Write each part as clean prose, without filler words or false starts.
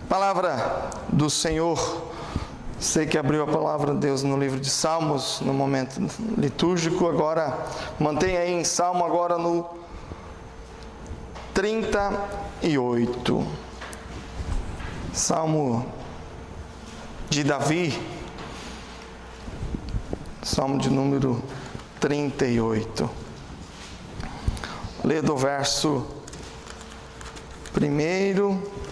Palavra do Senhor. Sei que abriu a palavra de Deus no livro de Salmos, no momento litúrgico. Agora, mantenha aí em Salmo, agora no 38. Salmo de Davi. Salmo de número 38. Lê do verso 1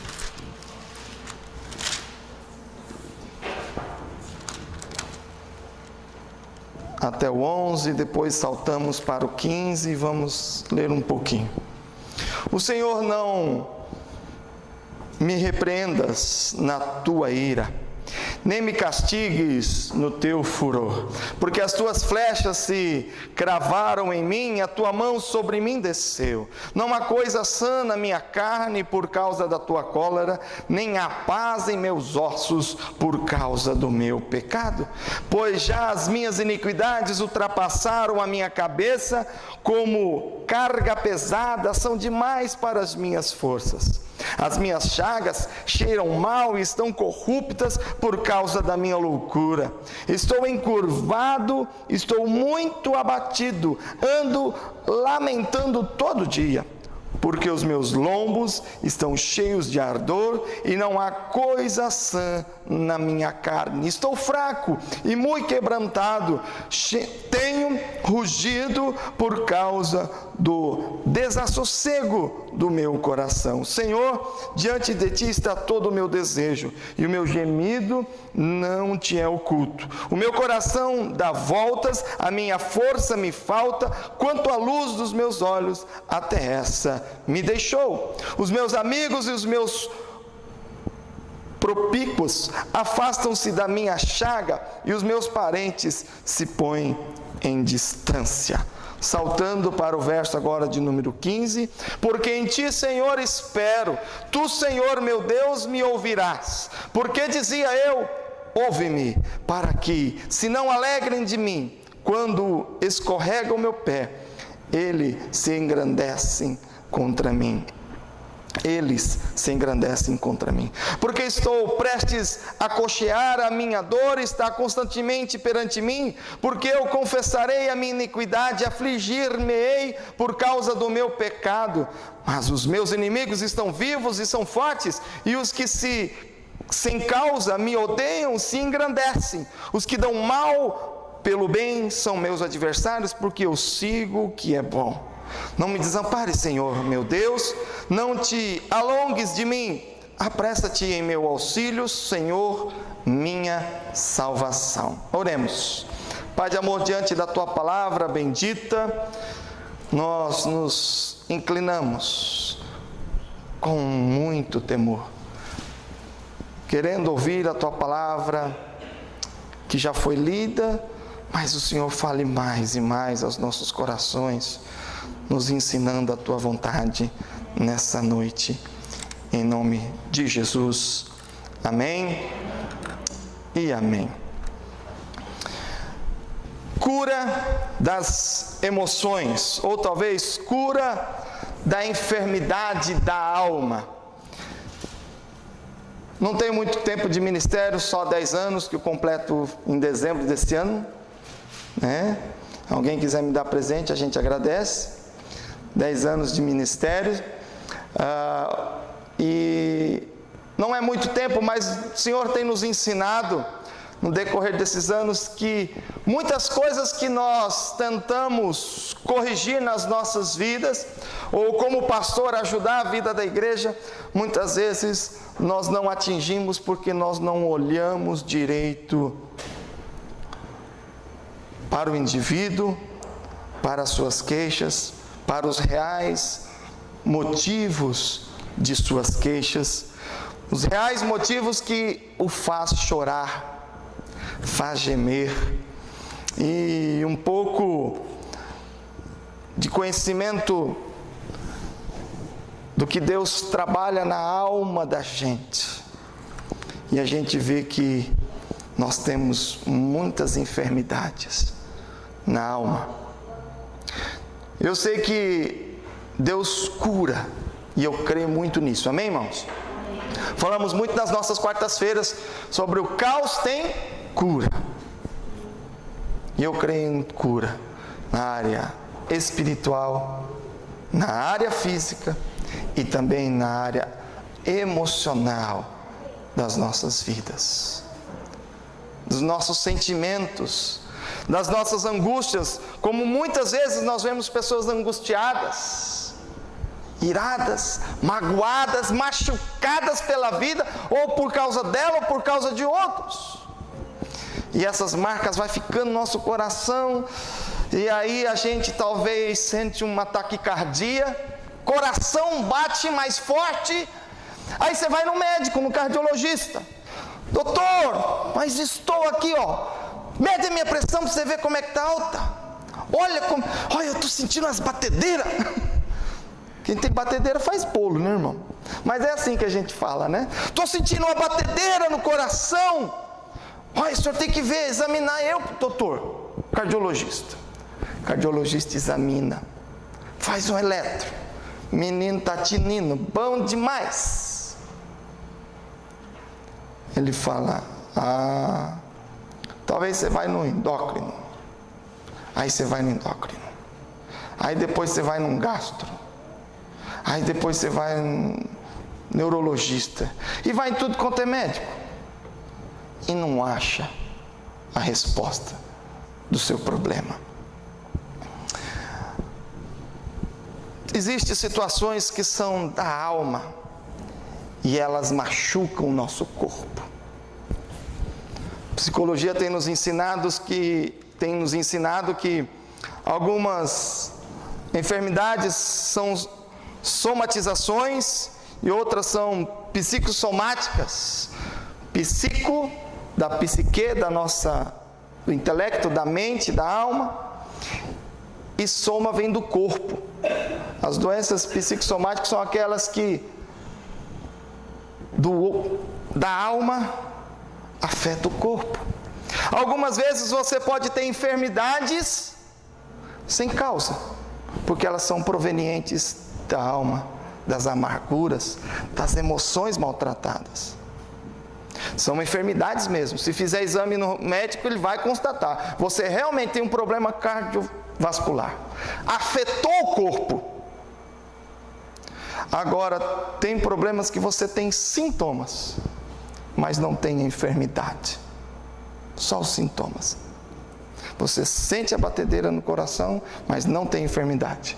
até o 11, depois saltamos para o 15 e vamos ler um pouquinho. O Senhor, não me repreendas na tua ira, nem me castigues no teu furor, porque as tuas flechas se cravaram em mim, a tua mão sobre mim desceu. Não há coisa sã na minha carne por causa da tua cólera, nem há paz em meus ossos por causa do meu pecado. Pois já as minhas iniquidades ultrapassaram a minha cabeça, como carga pesada são demais para as minhas forças. As minhas chagas cheiram mal e estão corruptas por causa da minha loucura. Estou encurvado, estou muito abatido, ando lamentando todo dia, porque os meus lombos estão cheios de ardor e não há coisa sã na minha carne. Estou fraco e muito quebrantado, tenho rugido por causa do desassossego do meu coração. Senhor, diante de ti está todo o meu desejo, e o meu gemido não te é oculto. O meu coração dá voltas, a minha força me falta, quanto à luz dos meus olhos, até essa me deixou. Os meus amigos e os meus propícuos afastam-se da minha chaga, e os meus parentes se põem em distância. Saltando para o verso agora de número 15, porque em ti, Senhor, espero, tu, Senhor meu Deus, me ouvirás, porque dizia eu, ouve-me, para que, se não alegrem de mim, quando escorrega o meu pé, eles se engrandecem contra mim. Eles se engrandecem contra mim, porque estou prestes a coxear, a minha dor está constantemente perante mim, porque eu confessarei a minha iniquidade, afligir-me-ei por causa do meu pecado, mas os meus inimigos estão vivos e são fortes, e os que sem causa me odeiam se engrandecem, os que dão mal pelo bem são meus adversários, porque eu sigo o que é bom. Não me desampares, Senhor, meu Deus, não te alongues de mim, apressa-te em meu auxílio, Senhor, minha salvação. Oremos. Pai de amor, diante da tua palavra bendita, nós nos inclinamos com muito temor, querendo ouvir a tua palavra, que já foi lida, mas o Senhor fale mais e mais aos nossos corações, nos ensinando a tua vontade nessa noite, em nome de Jesus, amém e amém. Cura das emoções, ou talvez cura da enfermidade da alma. Não tenho muito tempo de ministério, só 10 anos, que eu completo em dezembro desse ano, né? Alguém quiser me dar presente, a gente agradece. 10 anos de ministério, e não é muito tempo, mas o Senhor tem nos ensinado, no decorrer desses anos, que muitas coisas que nós tentamos corrigir nas nossas vidas, ou como pastor ajudar a vida da igreja, muitas vezes nós não atingimos porque nós não olhamos direito para o indivíduo, para as suas queixas, para os reais motivos de suas queixas, os reais motivos que o faz chorar, faz gemer. E um pouco de conhecimento do que Deus trabalha na alma da gente. E a gente vê que nós temos muitas enfermidades na alma. Eu sei que Deus cura, e eu creio muito nisso, amém, irmãos? Falamos muito nas nossas quartas-feiras sobre o caos tem cura. E eu creio em cura na área espiritual, na área física e também na área emocional das nossas vidas, dos nossos sentimentos, das nossas angústias, como muitas vezes nós vemos pessoas angustiadas, iradas, magoadas, machucadas pela vida, ou por causa dela ou por causa de outros. E essas marcas vai ficando no nosso coração, e aí a gente talvez sente uma taquicardia, coração bate mais forte, aí você vai no médico, no cardiologista. Doutor, mas estou aqui, mede a minha pressão para você ver como é que está alta. Olha, eu estou sentindo as batedeiras. Quem tem batedeira faz bolo, né, irmão? Mas é assim que a gente fala, né? Estou sentindo uma batedeira no coração. O senhor tem que ver, examinar eu, doutor. Cardiologista. Cardiologista examina. Faz um eletro. Menino está tinindo, bom demais. Ele fala, talvez você vai no endócrino. Aí você vai no endócrino. Aí depois você vai num gastro. Aí depois você vai no neurologista. E vai em tudo quanto é médico. E não acha a resposta do seu problema. Existem situações que são da alma e elas machucam o nosso corpo. A psicologia tem nos ensinado que algumas enfermidades são somatizações e outras são psicossomáticas. Psico, da psique, do intelecto, da mente, da alma, e soma vem do corpo. As doenças psicossomáticas são aquelas que da alma afeta o corpo. Algumas vezes você pode ter enfermidades sem causa, porque elas são provenientes da alma, das amarguras, das emoções maltratadas. São enfermidades mesmo. Se fizer exame no médico, ele vai constatar. Você realmente tem um problema cardiovascular. Afetou o corpo. Agora, tem problemas que você tem sintomas, mas não tem enfermidade. Só os sintomas. Você sente a batedeira no coração, mas não tem enfermidade.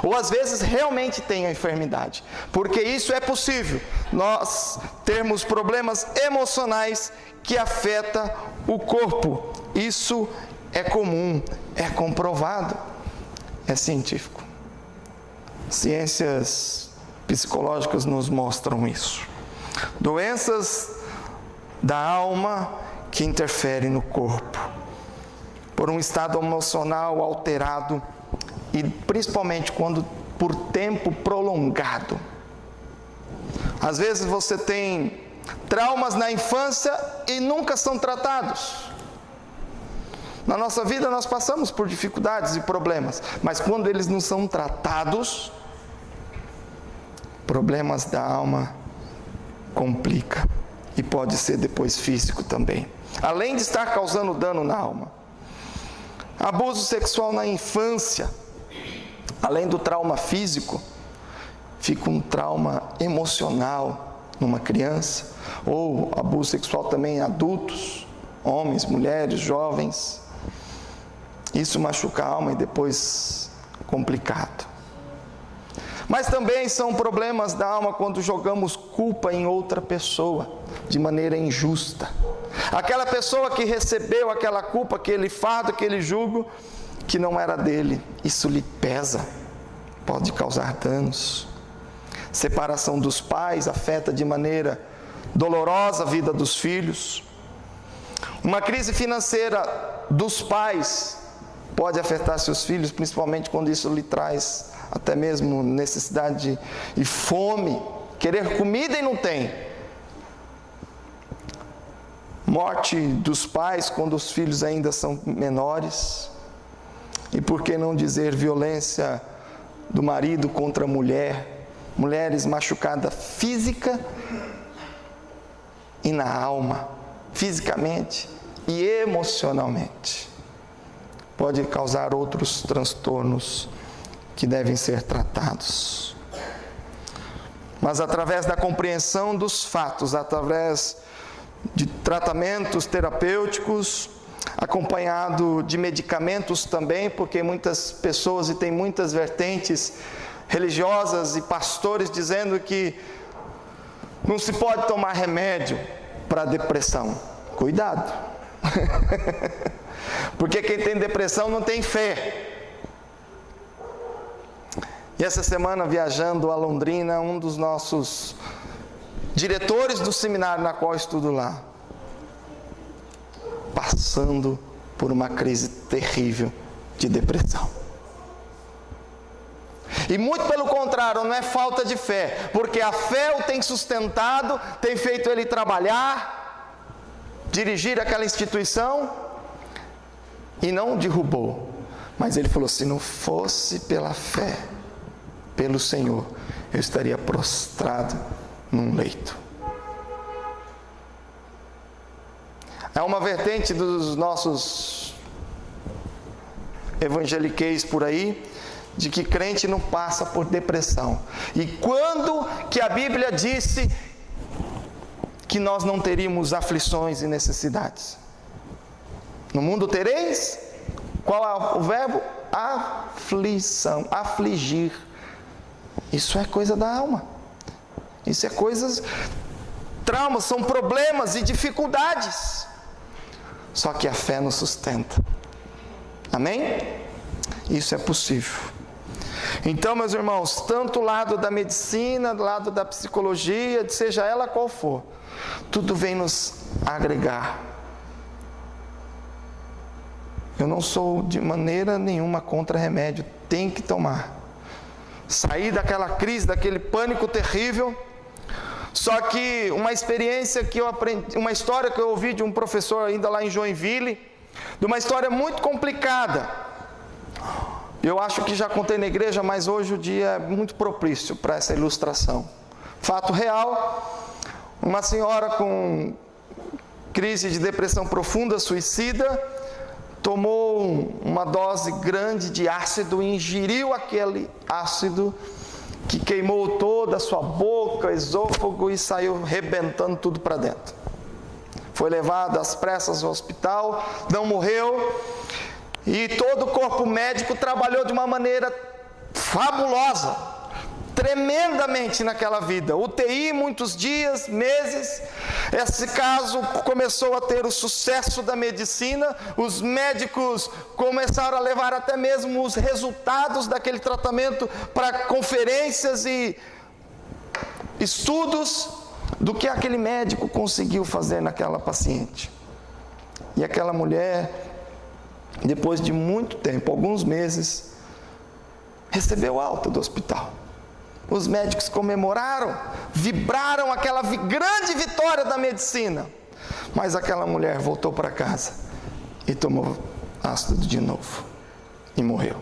Ou às vezes realmente tem a enfermidade, porque isso é possível, nós termos problemas emocionais que afetam o corpo. Isso é comum, é comprovado, é científico. Ciências psicológicas nos mostram isso. Doenças da alma que interferem no corpo, por um estado emocional alterado, e principalmente quando por tempo prolongado. Às vezes você tem traumas na infância e nunca são tratados. Na nossa vida nós passamos por dificuldades e problemas, mas quando eles não são tratados, problemas da alma complica e pode ser depois físico também. Além de estar causando dano na alma. Abuso sexual na infância, além do trauma físico, fica um trauma emocional numa criança, ou abuso sexual também em adultos, homens, mulheres, jovens. Isso machuca a alma e depois complicado. Mas também são problemas da alma quando jogamos culpa em outra pessoa, de maneira injusta. Aquela pessoa que recebeu aquela culpa, aquele fardo, aquele jugo, que não era dele, isso lhe pesa, pode causar danos. Separação dos pais afeta de maneira dolorosa a vida dos filhos. Uma crise financeira dos pais pode afetar seus filhos, principalmente quando isso lhe traz até mesmo necessidade e fome, querer comida e não tem. Morte dos pais quando os filhos ainda são menores. E por que não dizer violência do marido contra a mulher, mulheres machucadas física e na alma, fisicamente e emocionalmente. Pode causar outros transtornos que devem ser tratados. Mas através da compreensão dos fatos, através de tratamentos terapêuticos, acompanhado de medicamentos também, porque muitas pessoas, e tem muitas vertentes religiosas e pastores dizendo que não se pode tomar remédio para depressão. Cuidado! Porque quem tem depressão não tem fé. E essa semana, viajando a Londrina, um dos nossos diretores do seminário na qual eu estudo lá, passando por uma crise terrível de depressão. E muito pelo contrário, não é falta de fé, porque a fé o tem sustentado, tem feito ele trabalhar, dirigir aquela instituição, e não derrubou. Mas ele falou, se não fosse pela fé, pelo Senhor, eu estaria prostrado num leito. É uma vertente dos nossos evangeliqueis por aí, de que crente não passa por depressão. E quando que a Bíblia disse que nós não teríamos aflições e necessidades? No mundo tereis, qual é o verbo? Aflição, afligir. Isso é coisa da alma. Isso é coisas, traumas, são problemas e dificuldades. Só que a fé nos sustenta. Amém? Isso é possível. Então, meus irmãos, tanto o lado da medicina, do lado da psicologia, seja ela qual for, tudo vem nos agregar. Eu não sou de maneira nenhuma contra remédio, tem que tomar. Sair daquela crise, daquele pânico terrível. Só que uma experiência que eu aprendi, uma história que eu ouvi de um professor ainda lá em Joinville, de uma história muito complicada. Eu acho que já contei na igreja, mas hoje o dia é muito propício para essa ilustração. Fato real, uma senhora com crise de depressão profunda, suicida, tomou uma dose grande de ácido, ingeriu aquele ácido que queimou toda a sua boca, esôfago e saiu rebentando tudo para dentro. Foi levado às pressas ao hospital, não morreu, e todo o corpo médico trabalhou de uma maneira fabulosa, tremendamente naquela vida. UTI, muitos dias, meses. Esse caso começou a ter o sucesso da medicina, os médicos começaram a levar até mesmo os resultados daquele tratamento para conferências e estudos do que aquele médico conseguiu fazer naquela paciente. E aquela mulher, depois de muito tempo, alguns meses, recebeu alta do hospital. Os médicos comemoraram, vibraram aquela grande vitória da medicina. Mas aquela mulher voltou para casa e tomou ácido de novo e morreu.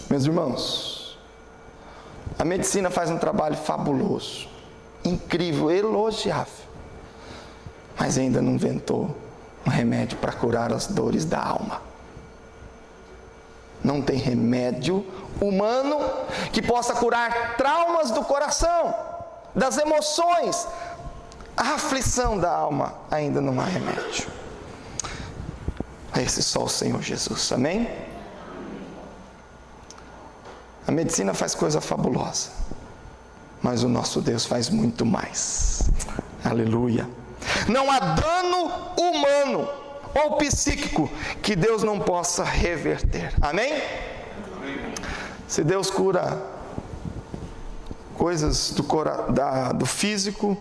Meus irmãos, a medicina faz um trabalho fabuloso, incrível, elogiável, mas ainda não inventou um remédio para curar as dores da alma. Não tem remédio humano que possa curar traumas do coração, das emoções. A aflição da alma ainda não há remédio. Esse só o Senhor Jesus, amém? A medicina faz coisa fabulosa, mas o nosso Deus faz muito mais. Aleluia. Não há dano humano ou psíquico que Deus não possa reverter. Amém? Se Deus cura coisas do físico,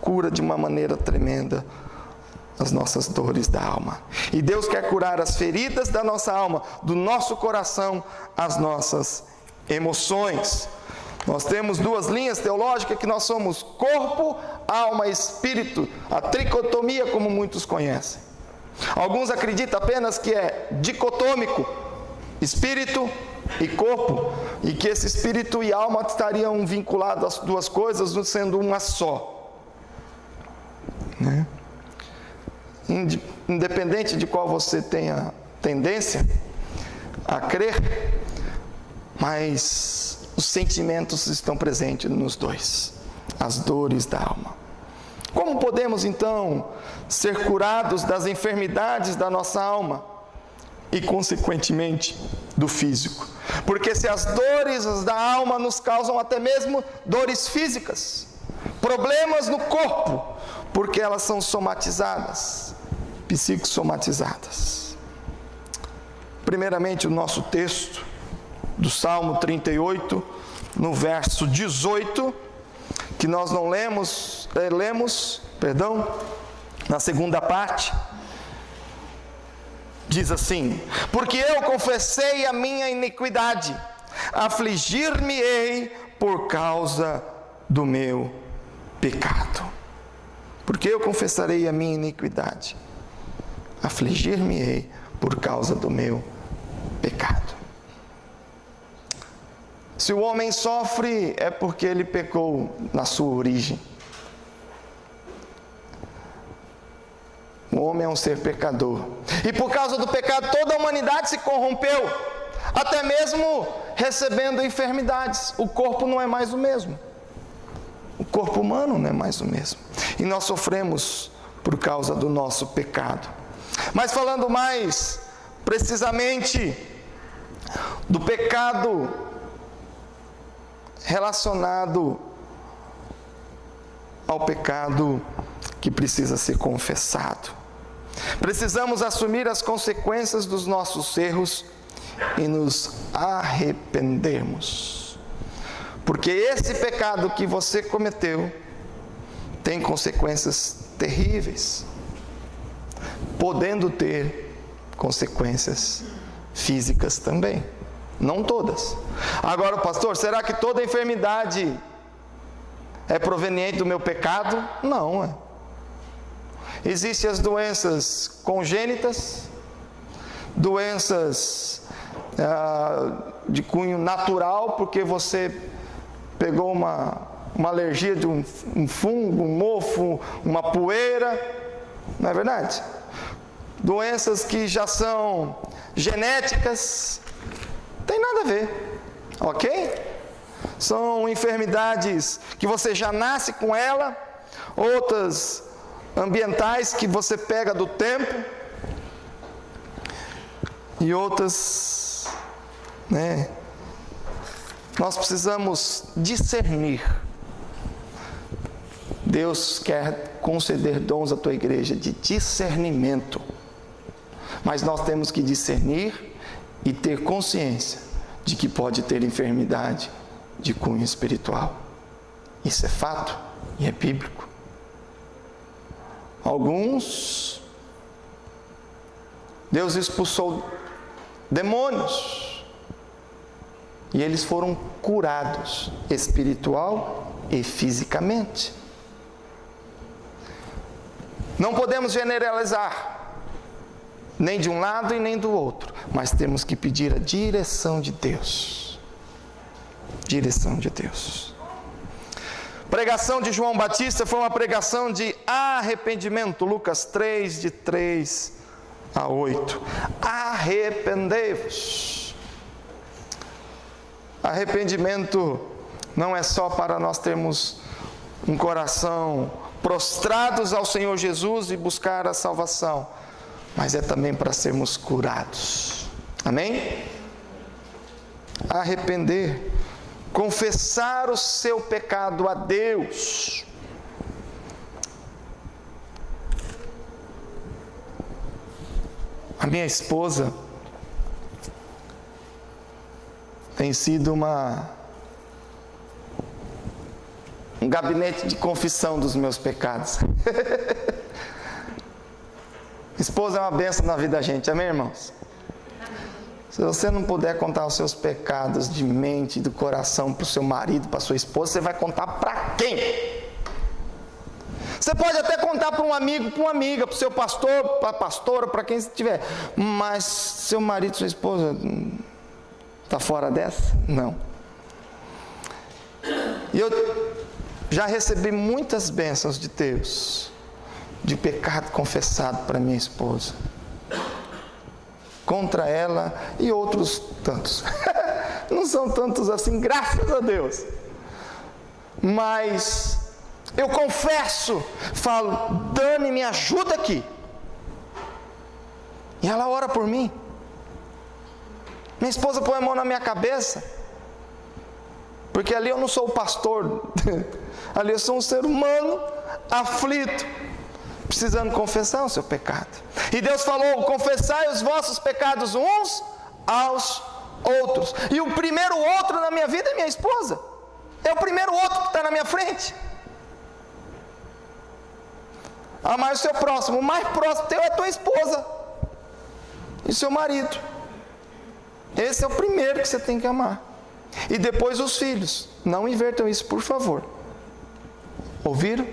cura de uma maneira tremenda as nossas dores da alma. E Deus quer curar as feridas da nossa alma, do nosso coração, as nossas emoções. Nós temos duas linhas teológicas que nós somos corpo, alma e espírito, a tricotomia como muitos conhecem. Alguns acreditam apenas que é dicotômico, espírito e corpo, e que esse espírito e alma estariam vinculados às duas coisas, sendo uma só. Né? Independente de qual você tenha tendência a crer, mas os sentimentos estão presentes nos dois, as dores da alma. Como podemos então ser curados das enfermidades da nossa alma e consequentemente do físico? Porque se as dores da alma nos causam até mesmo dores físicas, problemas no corpo, porque elas são somatizadas, psicossomatizadas. Primeiramente, o nosso texto do Salmo 38, no verso 18, que nós não lemos, na segunda parte, diz assim: porque eu confessei a minha iniquidade, afligir-me-ei por causa do meu pecado. Porque eu confessarei a minha iniquidade, afligir-me-ei por causa do meu pecado. Se o homem sofre, é porque ele pecou na sua origem. O homem é um ser pecador. E por causa do pecado, toda a humanidade se corrompeu, até mesmo recebendo enfermidades. O corpo não é mais o mesmo. O corpo humano não é mais o mesmo. E nós sofremos por causa do nosso pecado. Mas falando mais precisamente do pecado relacionado ao pecado que precisa ser confessado. Precisamos assumir as consequências dos nossos erros e nos arrependermos. Porque esse pecado que você cometeu tem consequências terríveis, podendo ter consequências físicas também. Não todas. Agora, pastor, será que toda enfermidade é proveniente do meu pecado? Não. Existem as doenças congênitas, doenças de cunho natural, porque você pegou uma alergia de um fungo, um mofo, uma poeira, não é verdade? Doenças que já são genéticas, tem nada a ver, ok? São enfermidades que você já nasce com ela, outras ambientais que você pega do tempo, e outras, nós precisamos discernir. Deus quer conceder dons à tua igreja de discernimento, mas nós temos que discernir e ter consciência de que pode ter enfermidade de cunho espiritual. Isso é fato e é bíblico. Alguns, Deus expulsou demônios e eles foram curados espiritual e fisicamente. Não podemos generalizar nem de um lado e nem do outro, mas temos que pedir a direção de Deus. Direção de Deus. Pregação de João Batista foi uma pregação de arrependimento. Lucas 3, de 3 a 8. Arrependei-vos. Arrependimento não é só para nós termos um coração prostrados ao Senhor Jesus e buscar a salvação, mas é também para sermos curados. Amém? Arrepender, confessar o seu pecado a Deus. A minha esposa tem sido um gabinete de confissão dos meus pecados. Esposa é uma bênção na vida da gente, amém, irmãos? Se você não puder contar os seus pecados de mente e do coração para o seu marido, para a sua esposa, você vai contar para quem? Você pode até contar para um amigo, para uma amiga, para o seu pastor, para a pastora, para quem estiver. Mas seu marido, sua esposa, está fora dessa? Não. E eu já recebi muitas bênçãos de Deus, de pecado confessado para minha esposa, contra ela e outros tantos. Não são tantos assim, graças a Deus. Mas eu confesso, falo, Dani, me ajuda aqui. E ela ora por mim. Minha esposa põe a mão na minha cabeça, porque ali eu não sou o pastor, ali eu sou um ser humano aflito, precisando confessar o seu pecado. E Deus falou, confessai os vossos pecados uns aos outros. E o primeiro outro na minha vida é minha esposa. É o primeiro outro que está na minha frente. Amar o seu próximo. O mais próximo teu é tua esposa e seu marido. Esse é o primeiro que você tem que amar. E depois os filhos. Não invertam isso, por favor. Ouviram?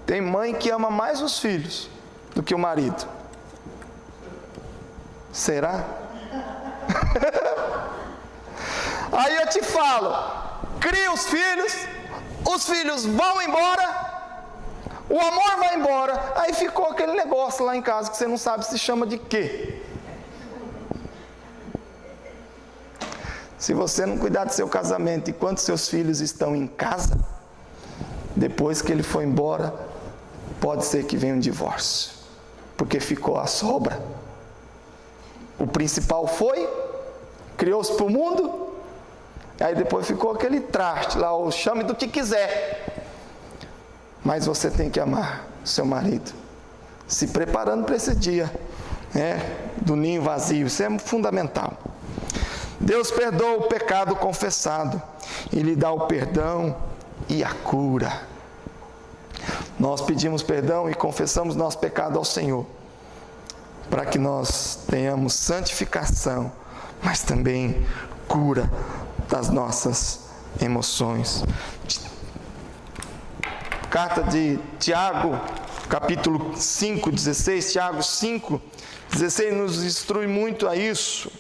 Tem mãe que ama mais os filhos do que o marido. Será? Aí eu te falo, cria os filhos vão embora, o amor vai embora, aí ficou aquele negócio lá em casa que você não sabe se chama de quê. Se você não cuidar do seu casamento enquanto seus filhos estão em casa, depois que ele for embora, pode ser que venha um divórcio, porque ficou a sobra. O principal foi, criou-se para o mundo, aí depois ficou aquele traste lá, ou chame do que quiser. Mas você tem que amar seu marido, se preparando para esse dia, do ninho vazio. Isso é fundamental. Deus perdoa o pecado confessado e lhe dá o perdão e a cura. Nós pedimos perdão e confessamos nosso pecado ao Senhor, para que nós tenhamos santificação, mas também cura das nossas emoções. Carta de Tiago, capítulo 5, 16, Tiago 5, 16 nos instrui muito a isso.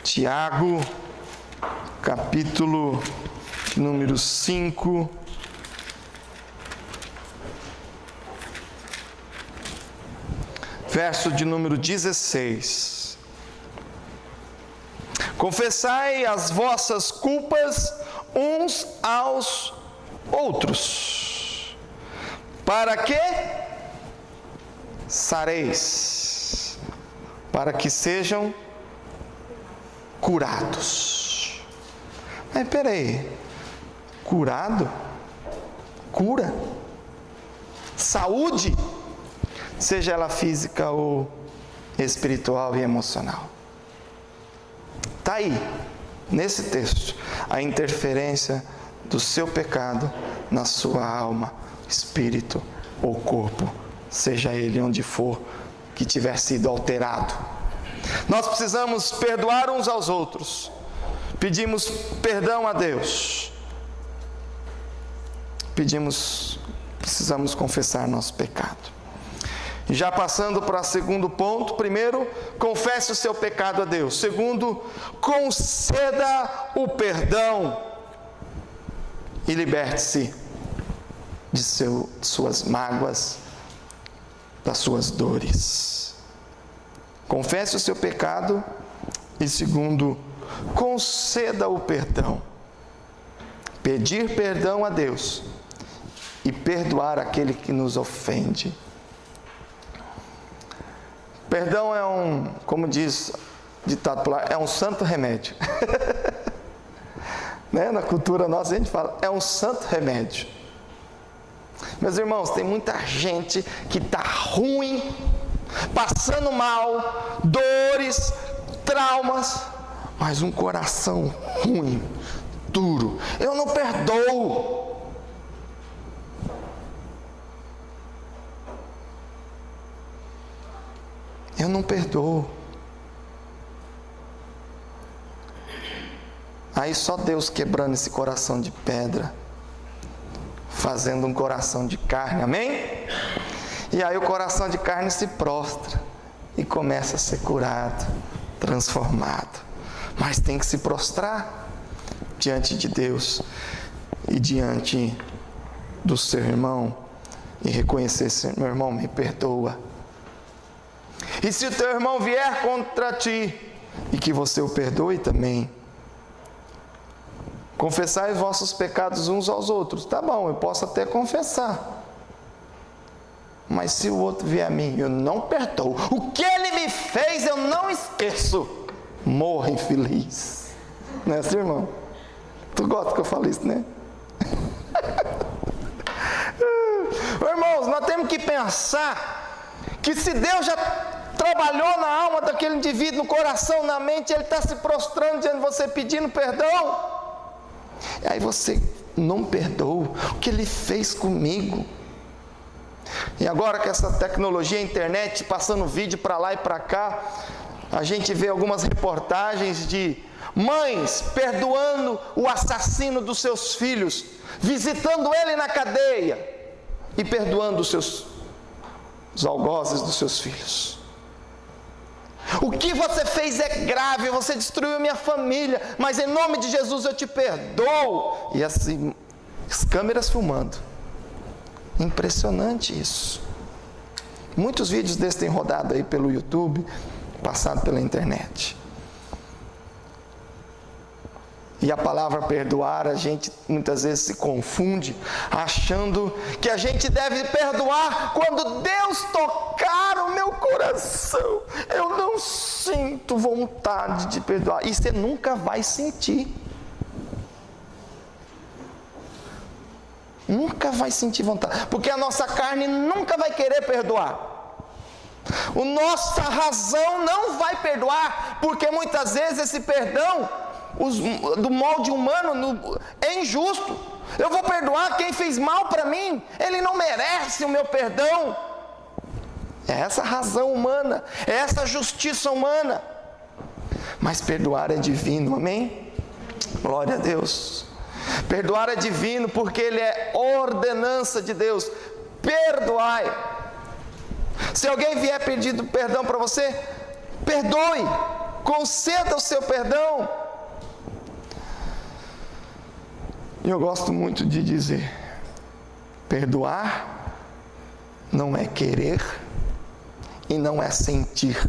Tiago, capítulo número 5, verso de número 16. Confessai as vossas culpas uns aos outros, para que sareis, para que sejam curados. Mas peraí, curado? Cura? Saúde? Seja ela física ou espiritual e emocional. Está aí, nesse texto, a interferência do seu pecado na sua alma, espírito ou corpo, seja ele onde for que tiver sido alterado. Nós precisamos perdoar uns aos outros, pedimos perdão a Deus, precisamos confessar nosso pecado. Já passando para o segundo ponto, primeiro, confesse o seu pecado a Deus. Segundo, conceda o perdão e liberte-se de suas mágoas, das suas dores. Confesse o seu pecado e segundo, conceda o perdão. Pedir perdão a Deus e perdoar aquele que nos ofende. Perdão é como diz ditado popular, é um santo remédio. Na cultura nossa a gente fala, é um santo remédio. Meus irmãos, tem muita gente que está ruim, passando mal, dores, traumas, mas um coração ruim, duro. Eu não perdoo. Eu não perdoo. Aí só Deus quebrando esse coração de pedra, fazendo um coração de carne, amém? E aí o coração de carne se prostra e começa a ser curado, transformado. Mas tem que se prostrar diante de Deus e diante do seu irmão e reconhecer: meu irmão, me perdoa. E se o teu irmão vier contra ti, e que você o perdoe também. Confessai os vossos pecados uns aos outros. Tá bom, eu posso até confessar. Mas se o outro vier a mim, eu não perdoo. O que ele me fez, eu não esqueço. Morra infeliz. Não é assim, irmão? Tu gosta que eu fale isso, né? Irmãos, nós temos que pensar que se Deus já trabalhou na alma daquele indivíduo, no coração, na mente, ele está se prostrando diante de você, pedindo perdão. E aí você não perdoa o que ele fez comigo. E agora com essa tecnologia, a internet, passando vídeo para lá e para cá, a gente vê algumas reportagens de mães perdoando o assassino dos seus filhos, visitando ele na cadeia e perdoando os algozes dos seus filhos. O que você fez é grave, você destruiu minha família, mas em nome de Jesus eu te perdoo. E assim, as câmeras filmando. Impressionante isso. Muitos vídeos desses têm rodado aí pelo YouTube, passado pela internet. E a palavra perdoar, a gente muitas vezes se confunde, achando que a gente deve perdoar quando Deus tocar o meu coração. Eu não sinto vontade de perdoar. E você nunca vai sentir. Nunca vai sentir vontade. Porque a nossa carne nunca vai querer perdoar. A nossa razão não vai perdoar. Porque muitas vezes esse perdão do molde humano é injusto. Eu vou perdoar quem fez mal para mim, ele não merece o meu perdão. É essa razão humana, é essa justiça humana. Mas perdoar é divino, amém? Glória a Deus. Perdoar é divino porque ele é ordenança de Deus. Perdoai. Se alguém vier pedindo perdão para você, perdoe, conceda o seu perdão. E eu gosto muito de dizer: perdoar não é querer e não é sentir.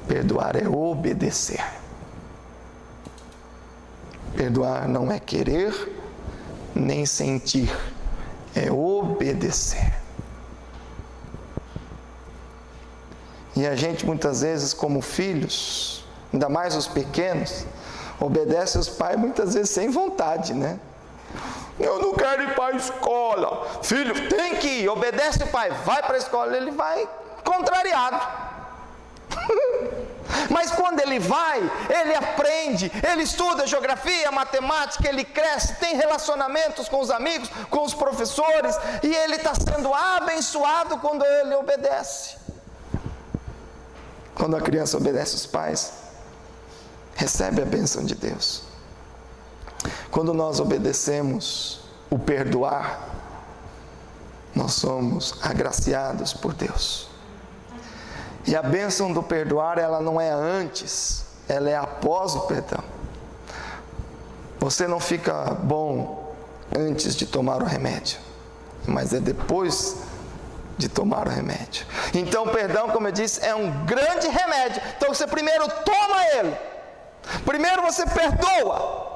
Perdoar é obedecer. Perdoar não é querer nem sentir, é obedecer. E a gente muitas vezes, como filhos, ainda mais os pequenos, obedece os pais muitas vezes sem vontade, né? Eu não quero ir para a escola. Filho, tem que ir, obedece o pai, vai para a escola. Ele vai contrariado. Mas quando ele vai, ele aprende, ele estuda geografia, matemática, ele cresce, tem relacionamentos com os amigos, com os professores, e ele está sendo abençoado quando ele obedece. Quando a criança obedece os pais, recebe a bênção de Deus. Quando nós obedecemos o perdoar, nós somos agraciados por Deus. E a bênção do perdoar, ela não é antes, ela é após o perdão. Você não fica bom antes de tomar o remédio, mas é depois de tomar o remédio. Então o perdão, como eu disse, é um grande remédio. Então você primeiro toma ele, primeiro você perdoa,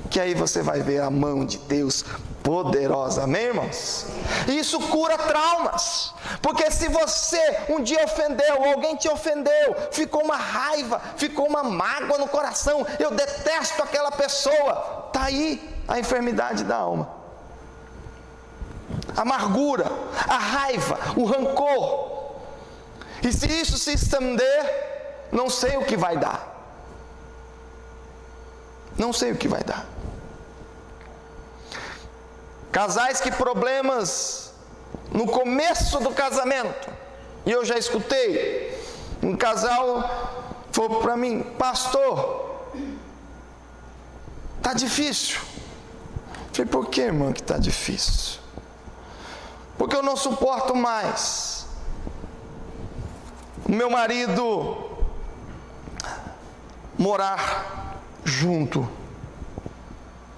que aí você vai ver a mão de Deus poderosa, amém, irmãos? Isso cura traumas, porque se você um dia ofendeu, alguém te ofendeu, ficou uma raiva, ficou uma mágoa no coração, eu detesto aquela pessoa, está aí a enfermidade da alma, a amargura, a raiva, o rancor. E se isso se estender, não sei o que vai dar. Não sei o que vai dar. Casais que problemas no começo do casamento. E eu já escutei um casal falou para mim: pastor, tá difícil. Eu falei: por que, irmã, que tá difícil? Porque eu não suporto mais o meu marido morar junto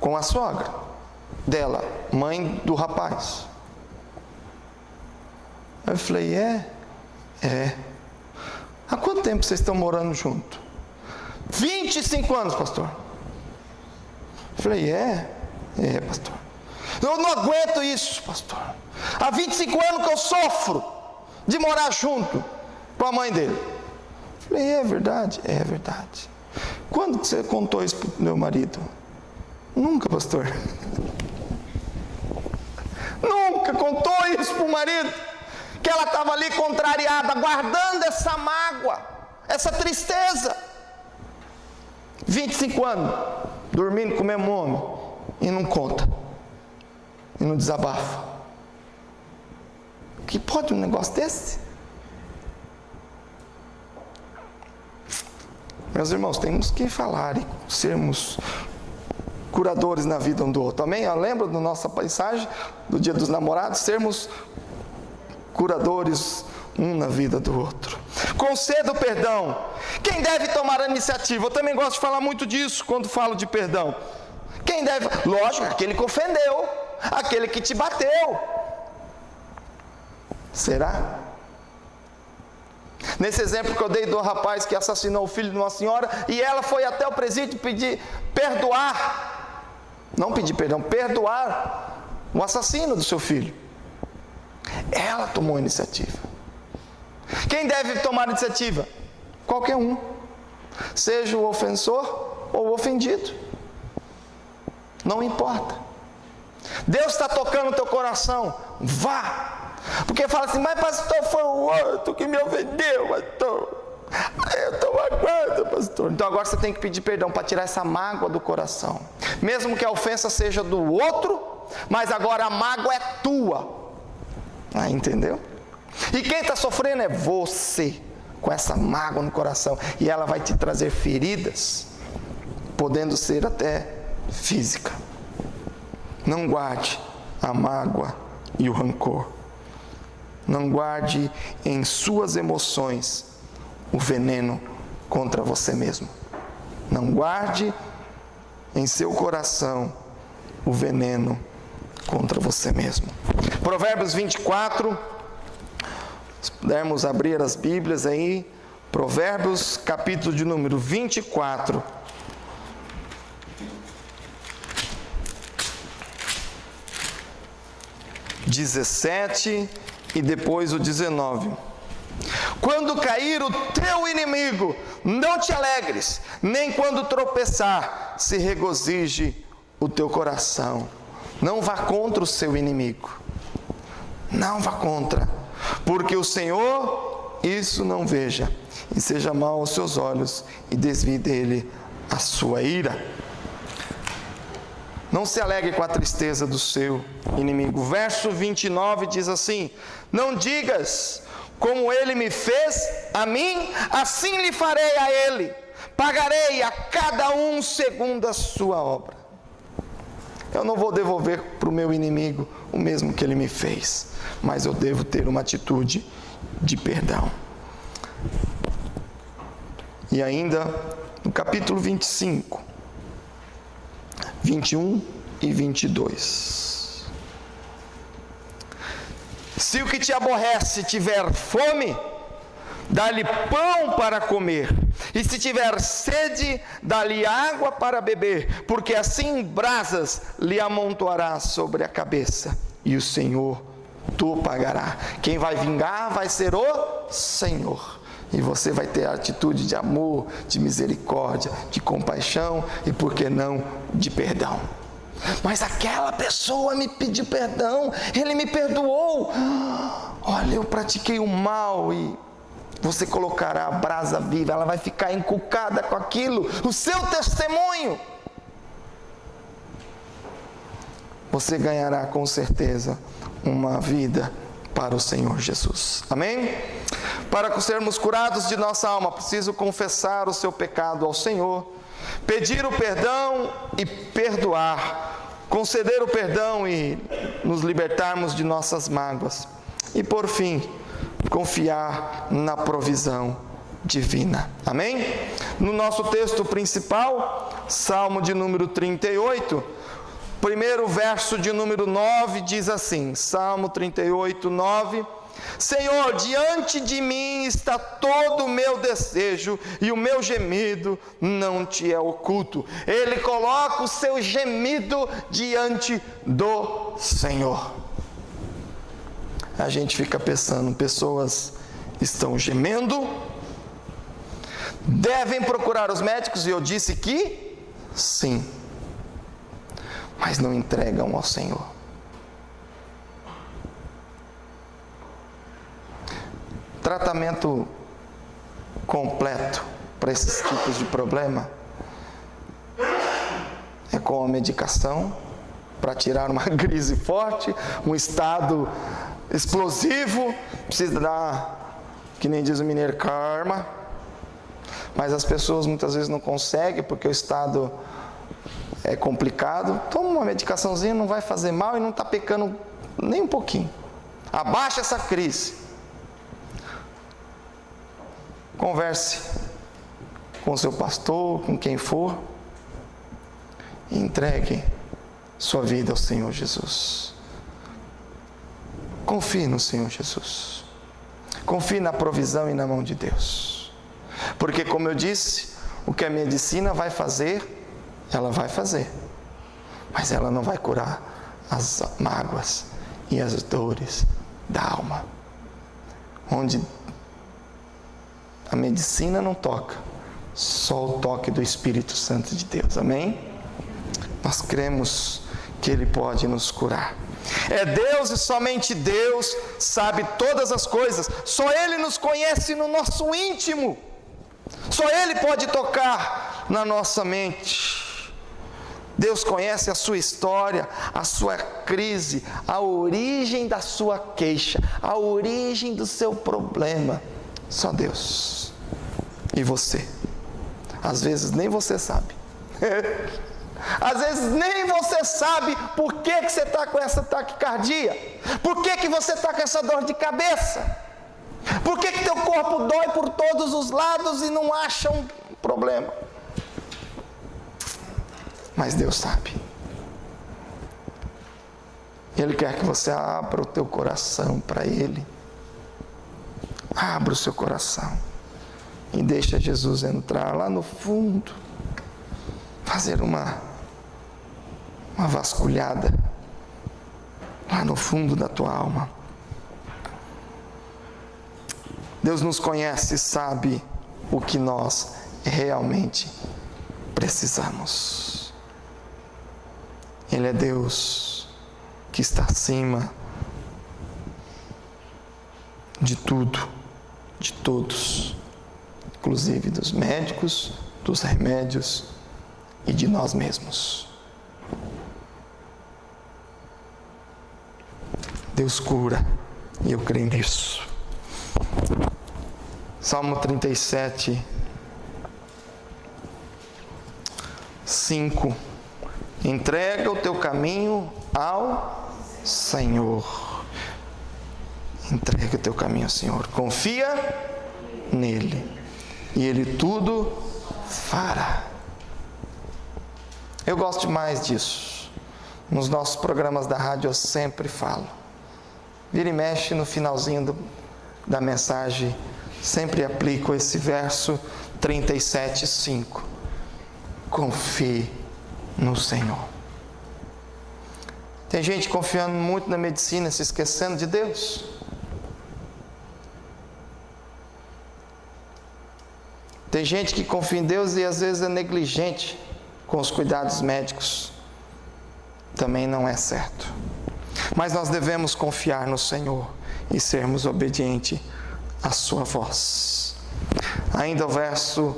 com a sogra dela, mãe do rapaz. Eu falei: é. Há quanto tempo vocês estão morando junto? 25 anos, pastor. Eu falei: é, pastor. Eu não aguento isso, pastor. Há 25 anos que eu sofro de morar junto com a mãe dele. Eu falei: é verdade. Quando você contou isso para o meu marido? Nunca, pastor. Nunca contou isso para o marido? Que ela estava ali contrariada, guardando essa mágoa, essa tristeza. 25 anos, dormindo com o mesmo homem, e não conta, e não desabafa. Que pode um negócio desse? Meus irmãos, temos que falar e sermos curadores na vida um do outro. Amém? Eu lembro da nossa passagem do Dia dos Namorados, sermos curadores um na vida do outro. Conceda o perdão. Quem deve tomar a iniciativa? Eu também gosto de falar muito disso quando falo de perdão. Quem deve? Lógico, aquele que ofendeu, aquele que te bateu. Será? Nesse exemplo que eu dei do rapaz que assassinou o filho de uma senhora, e ela foi até o presídio pedir perdoar, não pedir perdão, perdoar o assassino do seu filho. Ela tomou a iniciativa. Quem deve tomar a iniciativa? Qualquer um, seja o ofensor ou o ofendido, não importa. Deus está tocando o teu coração, vá. Porque fala assim: mas pastor, foi o outro que me ofendeu, pastor. Eu estou magoado, pastor. Então agora você tem que pedir perdão para tirar essa mágoa do coração. Mesmo que a ofensa seja do outro, mas agora a mágoa é tua. Entendeu? E quem está sofrendo é você, com essa mágoa no coração. E ela vai te trazer feridas, podendo ser até física. Não guarde a mágoa e o rancor. Não guarde em suas emoções o veneno contra você mesmo. Não guarde em seu coração o veneno contra você mesmo. Provérbios 24, se pudermos abrir as Bíblias aí, Provérbios capítulo de número 24. (17) e depois o 19. Quando cair o teu inimigo, não te alegres, nem quando tropeçar, se regozije o teu coração. Não vá contra o seu inimigo. Não vá contra, porque o Senhor isso não veja, e seja mal aos seus olhos, e desvie dele a sua ira. Não se alegre com a tristeza do seu inimigo. Verso 29 diz assim: não digas, como ele me fez a mim, assim lhe farei a ele. Pagarei a cada um segundo a sua obra. Eu não vou devolver para o meu inimigo o mesmo que ele me fez, mas eu devo ter uma atitude de perdão. E ainda no capítulo 25, 21 e 22. Se o que te aborrece tiver fome, dá-lhe pão para comer, e se tiver sede, dá-lhe água para beber, porque assim brasas lhe amontoará sobre a cabeça, e o Senhor tu pagará. Quem vai vingar vai ser o Senhor. E você vai ter a atitude de amor, de misericórdia, de compaixão e, por que não, de perdão. Mas aquela pessoa me pediu perdão, ele me perdoou. Olha, eu pratiquei o mal e você colocará a brasa viva, ela vai ficar encucada com aquilo, o seu testemunho. Você ganhará com certeza uma vida para o Senhor Jesus. Amém? Para sermos curados de nossa alma, preciso confessar o seu pecado ao Senhor, pedir o perdão e perdoar, conceder o perdão e nos libertarmos de nossas mágoas. E por fim, confiar na provisão divina. Amém? No nosso texto principal, Salmo de número 38, primeiro verso de número 9 diz assim, Salmo 38, 9: Senhor, diante de mim está todo o meu desejo e o meu gemido não te é oculto. Ele coloca o seu gemido diante do Senhor. A gente fica pensando, pessoas estão gemendo, devem procurar os médicos, e eu disse que sim, mas não entregam ao Senhor. Tratamento completo para esses tipos de problema é com a medicação para tirar uma crise forte, um estado explosivo, precisa dar, que nem diz o mineiro, karma, mas as pessoas muitas vezes não conseguem porque o estado é complicado. Toma uma medicaçãozinha, não vai fazer mal e não está pecando nem um pouquinho. Abaixa essa crise. Converse com o seu pastor, com quem for, e entregue sua vida ao Senhor Jesus. Confie no Senhor Jesus. Confie na provisão e na mão de Deus. Porque, como eu disse, o que a medicina vai fazer, ela vai fazer. Mas ela não vai curar as mágoas e as dores da alma. Onde a medicina não toca, só o toque do Espírito Santo de Deus. Amém? Nós cremos que Ele pode nos curar. É Deus e somente Deus sabe todas as coisas. Só Ele nos conhece no nosso íntimo. Só Ele pode tocar na nossa mente. Deus conhece a sua história, a sua crise, a origem da sua queixa, a origem do seu problema. Só Deus. E você? Às vezes nem você sabe. Às vezes nem você sabe por que você está com essa taquicardia. Por que você está com essa dor de cabeça. Por que teu corpo dói por todos os lados e não acha um problema. Mas Deus sabe. Ele quer que você abra o teu coração para Ele. Abra o seu coração e deixa Jesus entrar lá no fundo, fazer uma vasculhada lá no fundo da tua alma. Deus nos conhece e sabe o que nós realmente precisamos. Ele é Deus que está acima de tudo, de todos, inclusive dos médicos, dos remédios e de nós mesmos. Deus cura, e eu creio nisso. Salmo 37, 5. Entrega o teu caminho ao Senhor. Entrega o teu caminho ao Senhor. Confia nele, e Ele tudo fará. Eu gosto demais disso. Nos nossos programas da rádio eu sempre falo. Vira e mexe no finalzinho da mensagem, sempre aplico esse verso 37, 5. Confie no Senhor. Tem gente confiando muito na medicina, se esquecendo de Deus. Tem gente que confia em Deus e às vezes é negligente com os cuidados médicos. Também não é certo. Mas nós devemos confiar no Senhor e sermos obedientes a sua voz. Ainda o verso,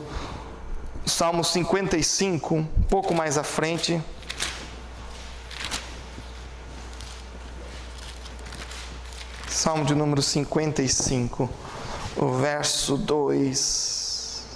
Salmo 55, um pouco mais à frente. Salmo de número 55, o verso 2.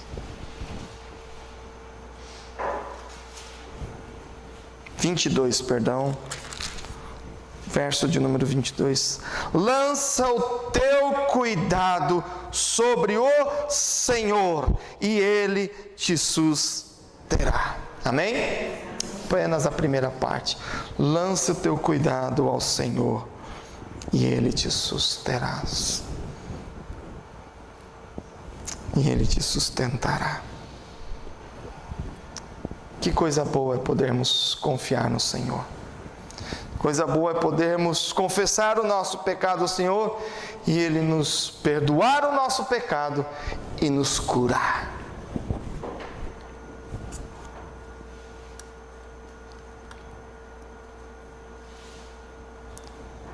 Verso de número 22. Lança o teu cuidado sobre o Senhor, e Ele te susterá. Amém? Apenas a primeira parte. Lança o teu cuidado ao Senhor, e Ele te susterá. E Ele te sustentará. Que coisa boa é podermos confiar no Senhor. Coisa boa é podermos confessar o nosso pecado ao Senhor e Ele nos perdoar o nosso pecado e nos curar.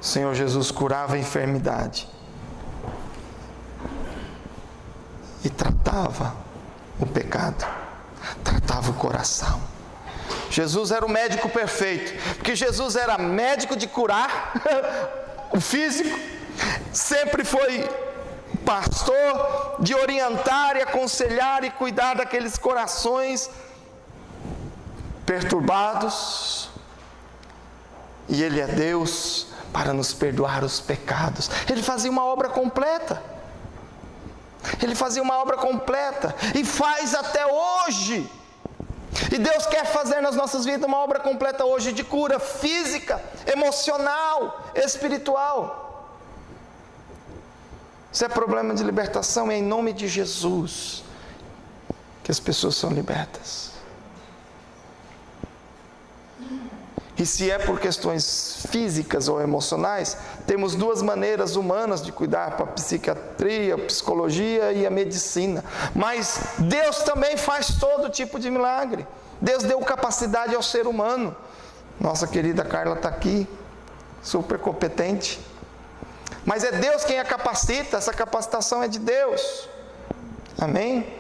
O Senhor Jesus curava a enfermidade e tratava o pecado, tratava o coração. Jesus era o médico perfeito, porque Jesus era médico de curar o físico, sempre foi pastor de orientar e aconselhar e cuidar daqueles corações perturbados, e Ele é Deus para nos perdoar os pecados. Ele fazia uma obra completa. Ele fazia uma obra completa e faz até hoje. E Deus quer fazer nas nossas vidas uma obra completa hoje de cura física, emocional, espiritual. Se é problema de libertação, é em nome de Jesus que as pessoas são libertas. E se é por questões físicas ou emocionais, temos duas maneiras humanas de cuidar, para a psiquiatria, a psicologia e a medicina. Mas Deus também faz todo tipo de milagre. Deus deu capacidade ao ser humano. Nossa querida Carla está aqui, super competente. Mas é Deus quem a capacita, essa capacitação é de Deus. Amém?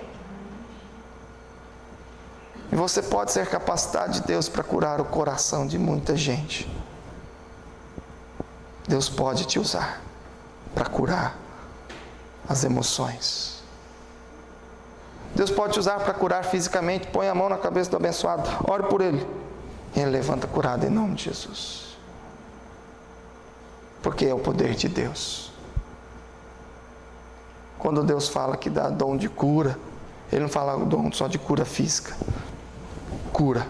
E você pode ser capacitado de Deus para curar o coração de muita gente. Deus pode te usar para curar as emoções. Deus pode te usar para curar fisicamente. Põe a mão na cabeça do abençoado, ore por ele, e ele levanta curado em nome de Jesus. Porque é o poder de Deus. Quando Deus fala que dá dom de cura, Ele não fala dom só de cura física. Cura.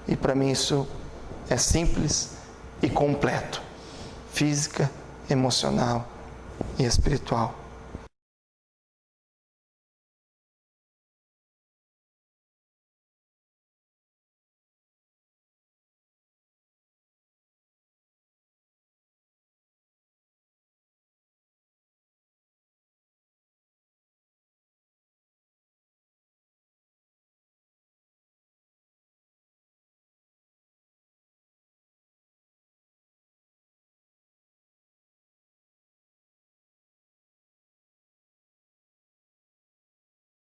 E para mim isso é simples e completo. Física, emocional e espiritual.